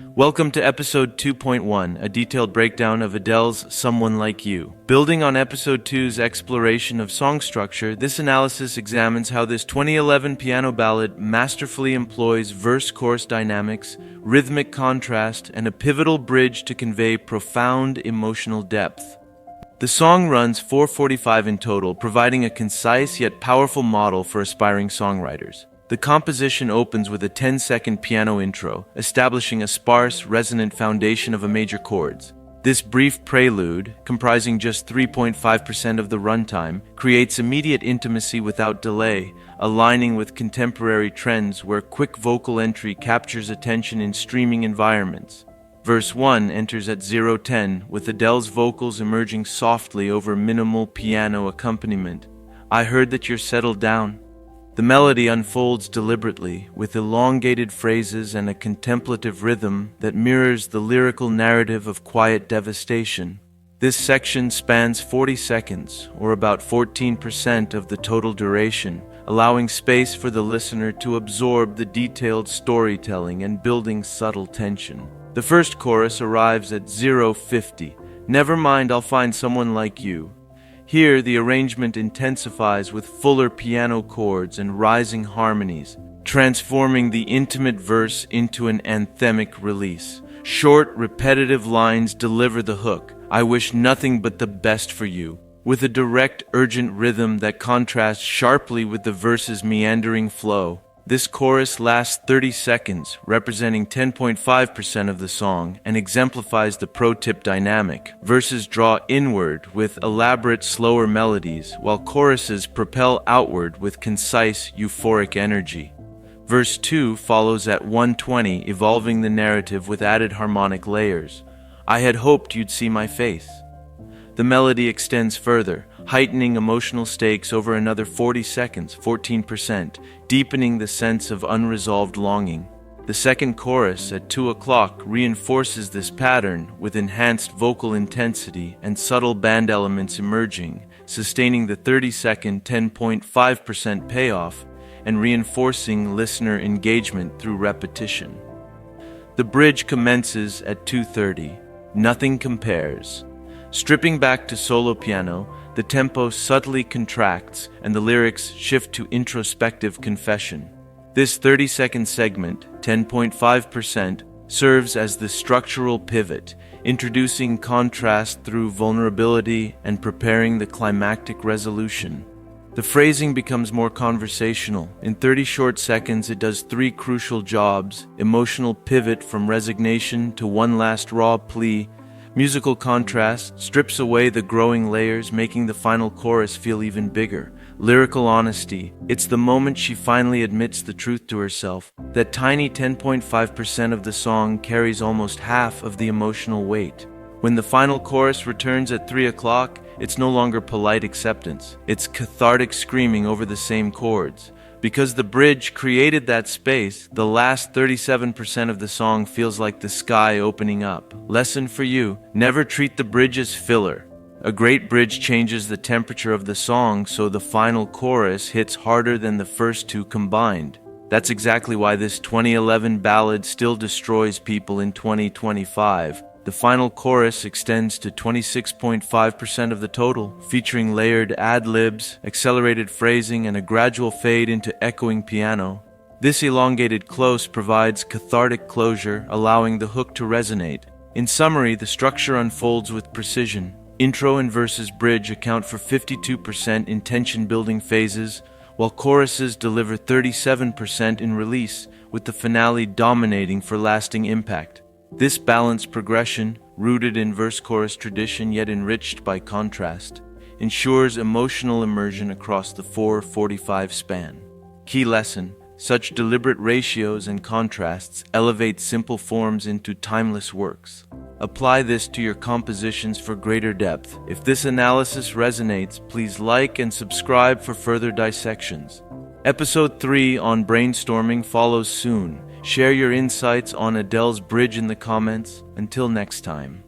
Welcome to episode 2.1, a detailed breakdown of Adele's Someone Like You. Building on episode 2's exploration of song structure, this analysis examines how this 2011 piano ballad masterfully employs verse-chorus dynamics, rhythmic contrast, and a pivotal bridge to convey profound emotional depth. The song runs 4:45 in total, providing a concise yet powerful model for aspiring songwriters. The composition opens with a 10-second piano intro, establishing a sparse, resonant foundation of major chords. This brief prelude, comprising just 3.5% of the runtime, creates immediate intimacy without delay, aligning with contemporary trends where quick vocal entry captures attention in streaming environments. Verse 1 enters at 0:10, with Adele's vocals emerging softly over minimal piano accompaniment. "I heard that you're settled down." The melody unfolds deliberately, with elongated phrases and a contemplative rhythm that mirrors the lyrical narrative of quiet devastation. This section spans 40 seconds, or about 14% of the total duration, allowing space for the listener to absorb the detailed storytelling and building subtle tension. The first chorus arrives at 0:50. "Never mind, I'll find someone like you." Here, the arrangement intensifies with fuller piano chords and rising harmonies, transforming the intimate verse into an anthemic release. Short, repetitive lines deliver the hook, "I wish nothing but the best for you," with a direct, urgent rhythm that contrasts sharply with the verse's meandering flow. This chorus lasts 30 seconds, representing 10.5% of the song, and exemplifies the pro-tip dynamic. Verses draw inward with elaborate, slower melodies, while choruses propel outward with concise, euphoric energy. Verse 2 follows at 1:20, evolving the narrative with added harmonic layers. "I had hoped you'd see my face." The melody extends further, heightening emotional stakes over another 40 seconds, 14%, deepening the sense of unresolved longing. The second chorus, at 2 o'clock, reinforces this pattern with enhanced vocal intensity and subtle band elements emerging, sustaining the 30-second 10.5% payoff and reinforcing listener engagement through repetition. The bridge commences at 2:30. Nothing compares. Stripping back to solo piano, the tempo subtly contracts and the lyrics shift to introspective confession. This 30-second segment, 10.5%, serves as the structural pivot, introducing contrast through vulnerability and preparing the climactic resolution. The phrasing becomes more conversational. In 30 short seconds, it does three crucial jobs: emotional pivot from resignation to one last raw plea. Musical contrast strips away the growing layers, making the final chorus feel even bigger. Lyrical honesty. It's the moment she finally admits the truth to herself. That tiny 10.5% of the song carries almost half of the emotional weight. When the final chorus returns at 3 o'clock, it's no longer polite acceptance. It's cathartic screaming over the same chords. Because the bridge created that space, the last 37% of the song feels like the sky opening up. Lesson for you: never treat the bridge as filler. A great bridge changes the temperature of the song, so the final chorus hits harder than the first two combined. That's exactly why this 2011 ballad still destroys people in 2025. The final chorus extends to 26.5% of the total, featuring layered ad-libs, accelerated phrasing, and a gradual fade into echoing piano. This elongated close provides cathartic closure, allowing the hook to resonate. In summary, the structure unfolds with precision. Intro and verses bridge account for 52% in tension-building phases, while choruses deliver 37% in release, with the finale dominating for lasting impact. This balanced progression, rooted in verse-chorus tradition yet enriched by contrast, ensures emotional immersion across the 4:45 span. Key lesson: such deliberate ratios and contrasts elevate simple forms into timeless works. Apply this to your compositions for greater depth. If this analysis resonates, please like and subscribe for further dissections. Episode 3 on brainstorming follows soon. Share your insights on Adele's bridge in the comments. Until next time.